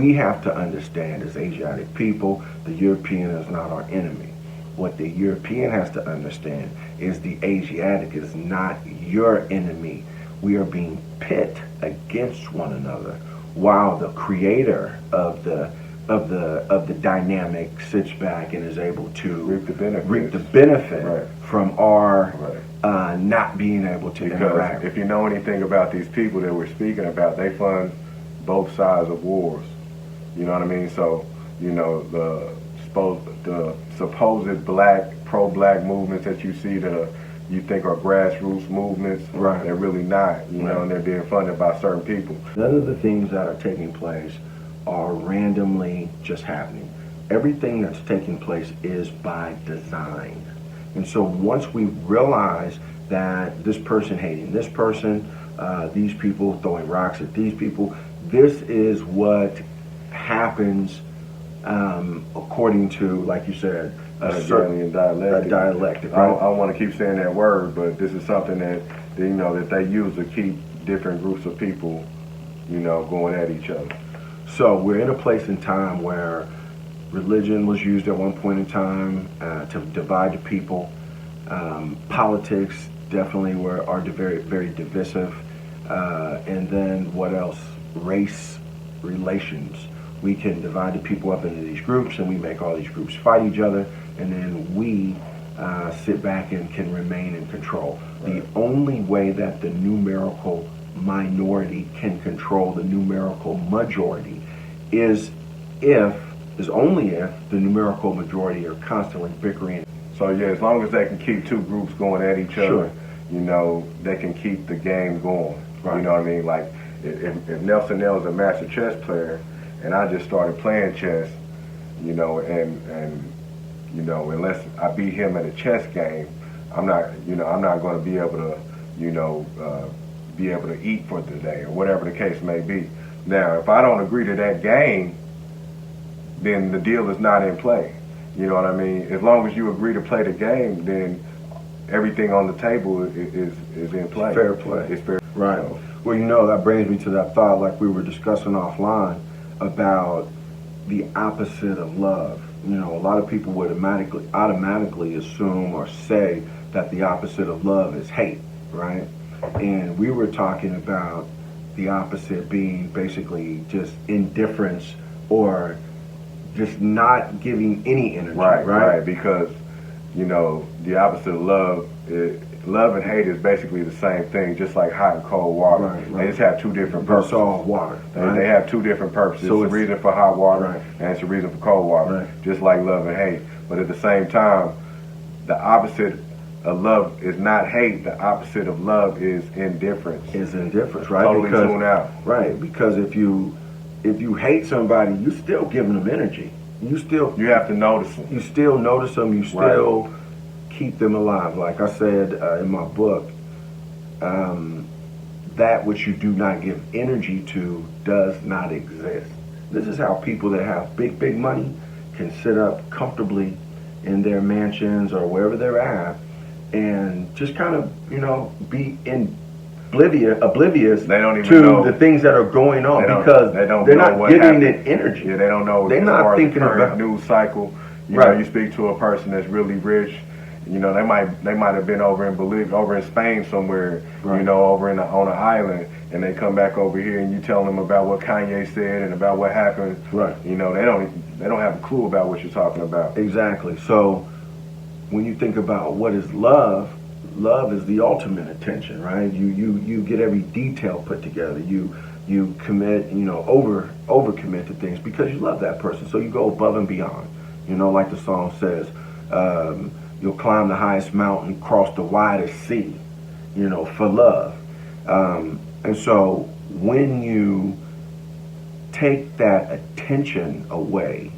we have to understand as Asiatic people, the European is not our enemy. What the European has to understand is the Asiatic is not your enemy. We are being pit against one another, while the creator of the dynamic sits back and is able to reap the benefit right. from our right. Not being able to interact. If you know anything about these people that we're speaking about, they fund both sides of wars. You know what I mean? So, you know, the supposed pro-black movements that you see that you think are grassroots movements, right. they're really not, you right. know, and they're being funded by certain people. None of the things that are taking place are randomly just happening. Everything that's taking place is by design. And so once we realize that this person hating this person, these people throwing rocks at these people, this is what happens according to, like you said, a certain dialectic. Right? I don't want to keep saying that word, but this is something that you know that they use to keep different groups of people, you know, going at each other. So we're in a place in time where religion was used at one point in time to divide the people. Politics definitely are very, very divisive. And then what else? Race relations. We can divide the people up into these groups, and we make all these groups fight each other, and then we sit back and can remain in control. Right. The only way that the numerical minority can control the numerical majority is only if the numerical majority are constantly bickering. So yeah, as long as they can keep two groups going at each other, sure. you know, they can keep the game going. Right. You know what I mean? Like if Nelson Nell is a master chess player and I just started playing chess, you know, and you know, unless I beat him at a chess game, I'm not going to be able to, you know, be able to eat for the day or whatever the case may be. Now, if I don't agree to that game, then the deal is not in play. You know what I mean? As long as you agree to play the game, then everything on the table is in play. It's fair play. It's fair. Right. So, well, you know, that brings me to that thought, like we were discussing offline, about the opposite of love. You know, a lot of people would automatically assume or say that the opposite of love is hate, right? And we were talking about the opposite being basically just indifference or just not giving any energy, right? Because, you know, the opposite of love, love and hate is basically the same thing, just like hot and cold water. Right. They just have two different purposes. It's all water. Right? They have two different purposes. So it's a reason for hot water and it's a reason for cold water, just like love and hate. But at the same time, the opposite of love is not hate. The opposite of love is indifference. Is indifference, right? Totally tune out. Right, because if you hate somebody, you're still giving them energy. You have to notice them. You still notice them. You still keep them alive. Like I said in my book, that which you do not give energy to does not exist. This is how people that have big money can sit up comfortably in their mansions or wherever they're at and just kind of, you know, be oblivious they don't even to know the things that are going on because they're not giving it energy. Yeah, they don't know. They're not thinking about news cycle. You know, you speak to a person that's really rich. You know, they might have been over in Spain somewhere. You know, over on an island, and they come back over here, and you tell them about what Kanye said and about what happened. Right. You know, they don't have a clue about what you're talking about. Exactly. So when you think about what is love. Love is the ultimate attention, right? You get every detail put together. You commit, you know, over commit to things because you love that person. So you go above and beyond. You know, like the song says, you'll climb the highest mountain, cross the widest sea, you know, for love. And so when you take that attention away,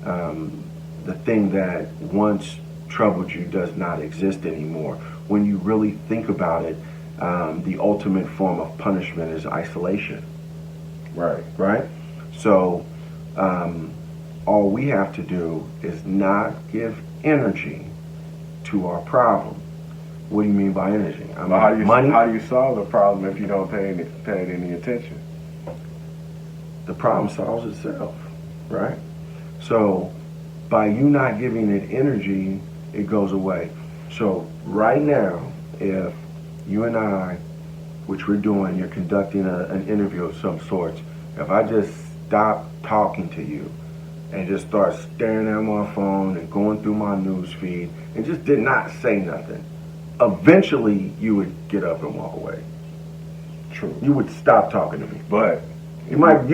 the thing that once troubled you does not exist anymore. When you really think about it, the ultimate form of punishment is isolation. Right? So all we have to do is not give energy to our problem. What do you mean by energy? I mean, how do you solve the problem if you don't pay any attention? the problem solves itself, right? So by you not giving it energy, it goes away. So right now, if you and I, which we're doing, you're conducting an interview of some sorts, if I just stop talking to you and just start staring at my phone and going through my news feed and just did not say nothing, eventually you would get up and walk away. True. You would stop talking to me. But you might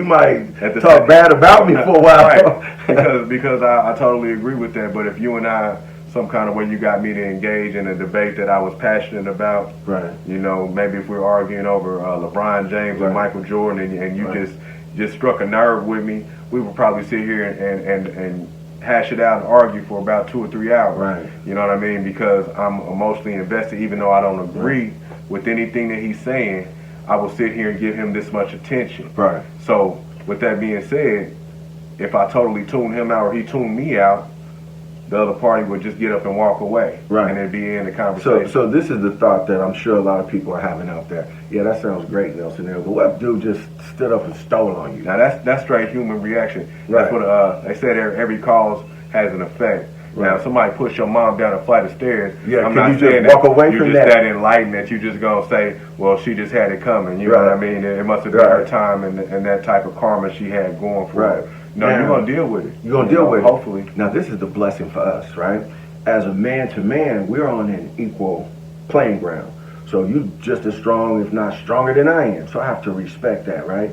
talk bad about me for a while. Right. because I totally agree with that. But if you and I, some kind of way you got me to engage in a debate that I was passionate about, right? You know, maybe if we're arguing over LeBron James or Michael Jordan, and you just struck a nerve with me, we would probably sit here and hash it out and argue for about 2 or 3 hours. Right. You know what I mean? Because I'm emotionally invested, even though I don't agree with anything that he's saying. I will sit here and give him this much attention. Right. So, with that being said, if I totally tune him out or he tuned me out, the other party would just get up and walk away. Right. And it'd be in the conversation. So this is the thought that I'm sure a lot of people are having out there. Yeah, that sounds great, Nelson. But what dude just stood up and stole on you? Now, that's straight human reaction. Right. That's what they said every cause has an effect. Right. Now, if somebody push your mom down a flight of stairs, yeah, I'm can not you saying just walk that away you're from just that? that enlightened that you just gonna say, well, she just had it coming. You know what I mean? It must have been her time and that type of karma she had going for her. No, now, you're gonna deal with it. You're gonna deal with it. Hopefully. Now, this is the blessing for us, right? As a man to man, we're on an equal playing ground. So you just as strong, if not stronger than I am. So I have to respect that, right?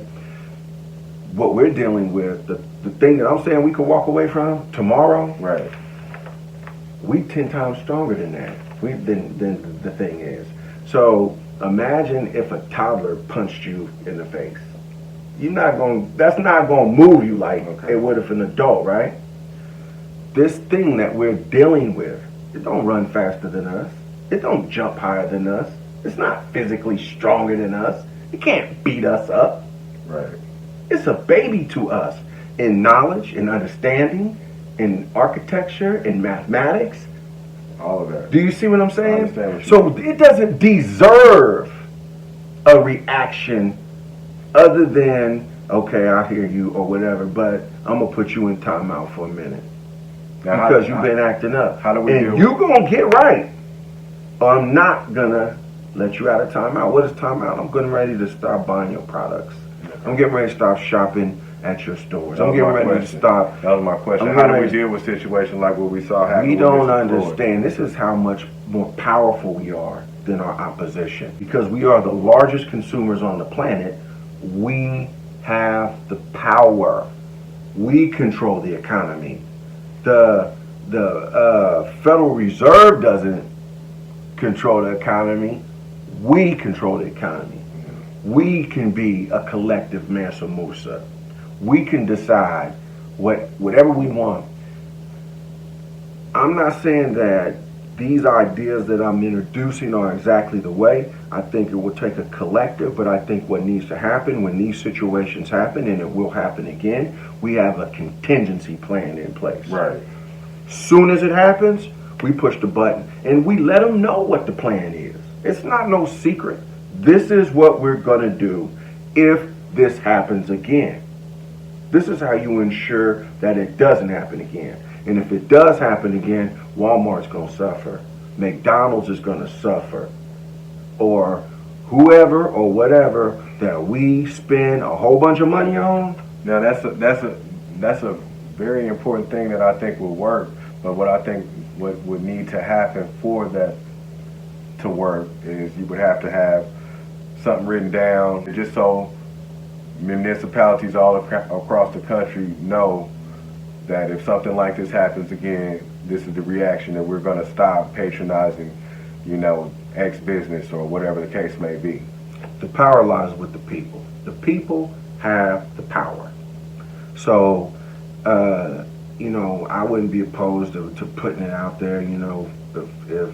What we're dealing with, the thing that I'm saying we could walk away from tomorrow, right? We 10 times stronger than that. Than the thing is. So imagine if a toddler punched you in the face. That's not gonna move you like it would if an adult, right? This thing that we're dealing with, it don't run faster than us. It don't jump higher than us. It's not physically stronger than us. It can't beat us up. Right. It's a baby to us in knowledge, in understanding, in architecture, in mathematics. All of that. Do you see what I'm saying? I understand what So it doesn't deserve a reaction other than, okay, I hear you or whatever, but I'm going to put you in timeout for a minute. Now, because you've been acting up. How do we and you're going to get right. Or I'm not going to let you out of timeout. What is timeout? I'm getting ready to stop buying your products. I'm getting ready to stop shopping at your stores. I'm getting ready to stop. That was my question. How do we deal with situations like what we saw happen? We don't understand. This is how much more powerful we are than our opposition. Because we are the largest consumers on the planet, we have the power. We control the economy. The Federal Reserve doesn't control the economy. We control the economy. We can be a collective Mansa Musa. We can decide whatever we want. I'm not saying that these ideas that I'm introducing are exactly the way. I think it will take a collective, but I think what needs to happen when these situations happen, and it will happen again, we have a contingency plan in place. Right. Soon as it happens, we push the button and we let them know what the plan is. It's not no secret. This is what we're going to do if this happens again. This is how you ensure that it doesn't happen again. And if it does happen again, Walmart's going to suffer. McDonald's is going to suffer. Or whoever or whatever that we spend a whole bunch of money on. Now that's a very important thing that I think will work. But what I think what would need to happen for that to work is you would have to have something written down just so municipalities all across the country know that if something like this happens again, this is the reaction, that we're going to stop patronizing, X business or whatever the case may be. The power lies with the people. The people have the power. So, I wouldn't be opposed to putting it out there, if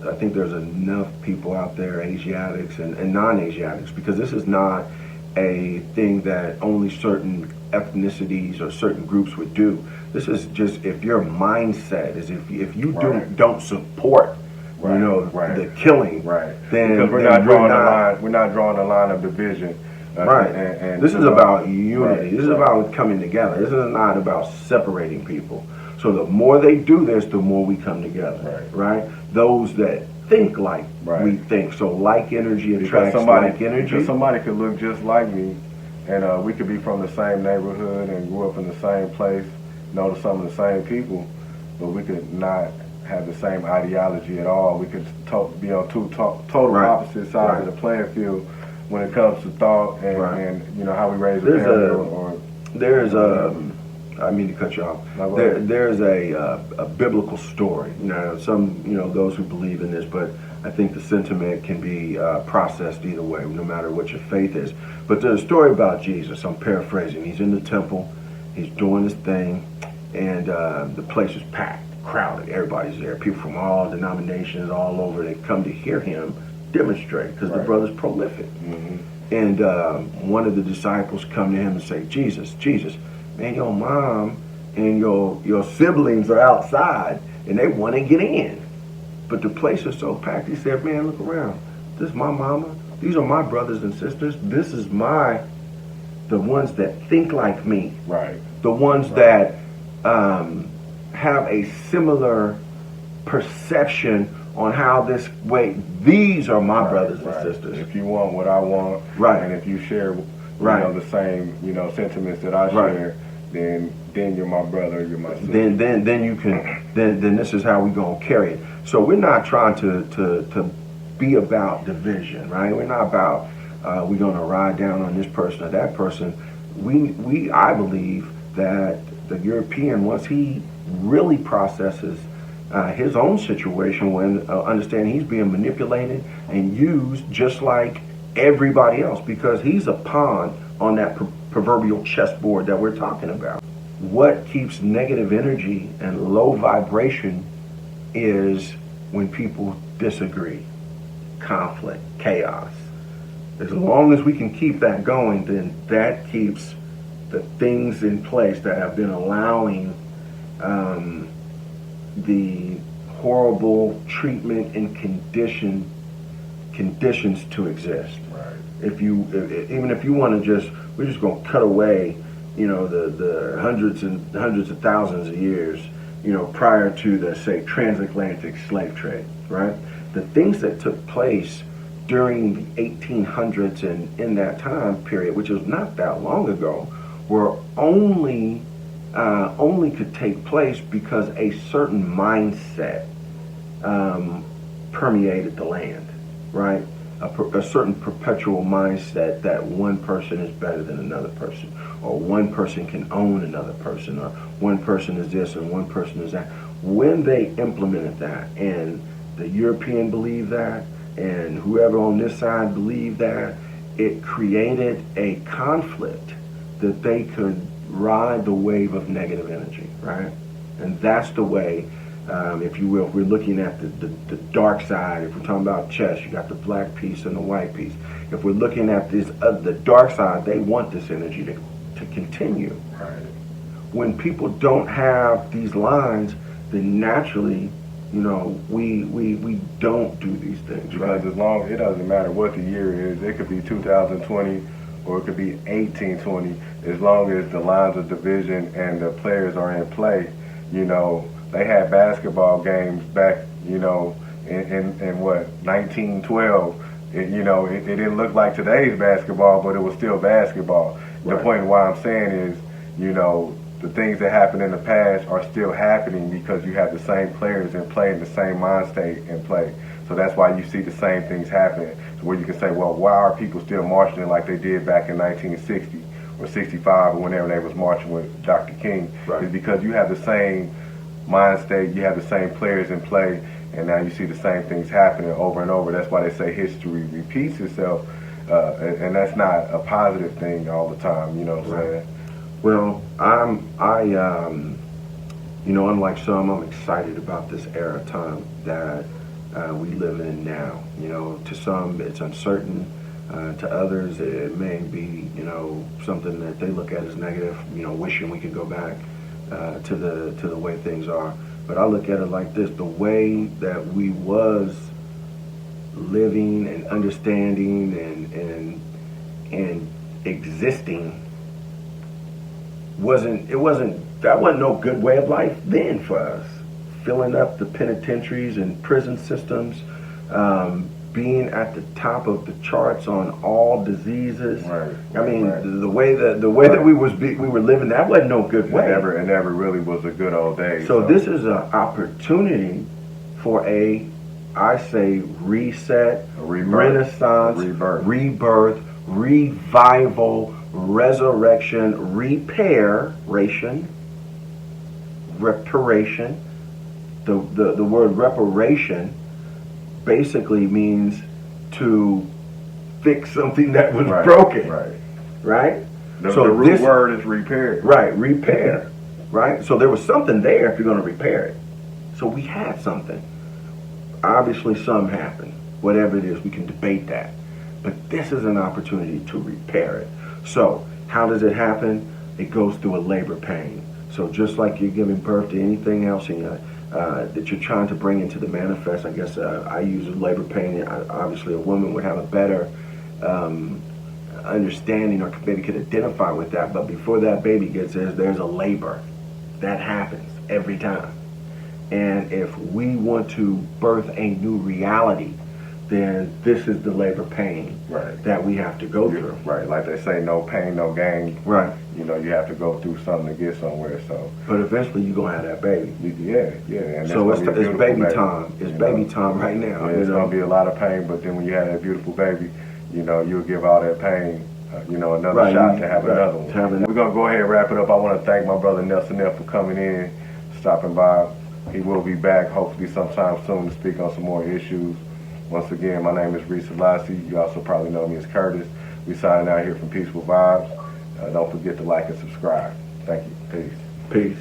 I think there's enough people out there, Asiatics and non-Asiatics, because this is not a thing that only certain ethnicities or certain groups would do. This is just if your mindset is if you don't support the killing, right? Then because we're not drawing the line of division Right. And this is about unity. Right, This is about coming together. This is not about separating people. So the more they do this, the more we come together. Right. Those that think like we think. So like energy attracts like energy. Because somebody could look just like me, and we could be from the same neighborhood and grew up in the same place, know some of the same people, but we could not have the same ideology at all. We could be on two total opposite sides of the playing field when it comes to thought and how we raise a family. I mean to cut you off. There's a biblical story. Some those who believe in this, but I think the sentiment can be processed either way, no matter what your faith is. But there's a story about Jesus. I'm paraphrasing. He's in the temple. He's doing his thing, and the place is packed, crowded. Everybody's there. People from all denominations, all over. They come to hear him demonstrate because the brother's prolific. And one of the disciples come to him and say, Jesus, man, your mom and your siblings are outside and they want to get in. But the place is so packed. He said, man, look around. This is my mama. These are my brothers and sisters. This is the ones that think like me. Right. The ones that have a similar perception on how this way. These are my brothers and sisters. If you want what I want, and if you share the same sentiments that I share, then you're my brother, you're my sister. Then you can then this is how we gonna carry it. So we're not trying to be about division, right? We're not about we're gonna ride down on this person or that person. I believe that the European, once he really processes his own situation, when understand he's being manipulated and used just like everybody else, because he's a pawn on that proverbial chessboard that we're talking about. What keeps negative energy and low vibration is when people disagree, conflict, chaos. As long as we can keep that going, then that keeps the things in place that have been allowing the horrible treatment and conditions to exist. Right. Even if you want to we're just going to cut away, the hundreds of thousands of years, prior to the, say, transatlantic slave trade, right? The things that took place during the 1800s and in that time period, which was not that long ago, were only could take place because a certain mindset permeated the land, right? A certain perpetual mindset that one person is better than another person, or one person can own another person, or one person is this and one person is that. When they implemented that, and the European believed that, and whoever on this side believed that, it created a conflict that they could ride the wave of negative energy, right? And that's the way, if you will, if we're looking at the dark side, if we're talking about chess, you got the black piece and the white piece. If we're looking at this the dark side, they want this energy to continue. Right. When people don't have these lines, then naturally, we don't do these things. Because as long as it doesn't matter what the year is, it could be 2020 or it could be 1820, as long as the lines of division and the players are in play. They had basketball games back, in what, 1912. It didn't look like today's basketball, but it was still basketball. Right. The point of why I'm saying is, the things that happened in the past are still happening because you have the same players in play and the same mind state in play. So that's why you see the same things happening. So where you can say, well, why are people still marching like they did back in 1960 or 65 or whenever they was marching with Dr. King? Right. It's because you have the same mind state, you have the same players in play, and now you see the same things happening over and over. That's why they say history repeats itself, and that's not a positive thing all the time. You know what I'm saying? Well, unlike some, I'm excited about this era of time that we live in now. To some it's uncertain, to others it may be, something that they look at as negative, wishing we could go back to the way things are. But I look at it like this: the way that we was living and understanding and existing wasn't no good way of life then for us. Filling up the penitentiaries and prison systems, being at the top of the charts on all diseases. Right. I mean, right. the way that we were living, that wasn't no good way. It never really was a good old day. So this is an opportunity for I say reset, renaissance, rebirth, revival, resurrection, reparation. The word reparation basically means to fix something that was broken. Right? The root word is repair. Right, repair. Right? So there was something there if you're going to repair it. So we had something. Obviously some happened. Whatever it is, we can debate that. But this is an opportunity to repair it. So how does it happen? It goes through a labor pain. So just like you're giving birth to anything else in your, that you're trying to bring into the manifest, I guess I use labor pain. Obviously a woman would have a better understanding, or maybe could identify with that. But before that baby gets there, there's a labor. That happens every time. And if we want to birth a new reality, then this is the labor pain that we have to go through. Right, like they say, no pain, no gain. Right. You know, you have to go through something to get somewhere. So. But eventually you're going to have that baby. Yeah. And so it's baby time. It's baby time right now. Yeah, it's going to be a lot of pain, but then when you have that beautiful baby, you know, you'll give all that pain, another shot to have another one. We're going to go ahead and wrap it up. I want to thank my brother Nelson F for coming in, stopping by. He will be back hopefully sometime soon to speak on some more issues. Once again, my name is Reese Selassie. You also probably know me as Curtis. We signing out here from Peaceful Vibes. Don't forget to like and subscribe. Thank you. Peace. Peace.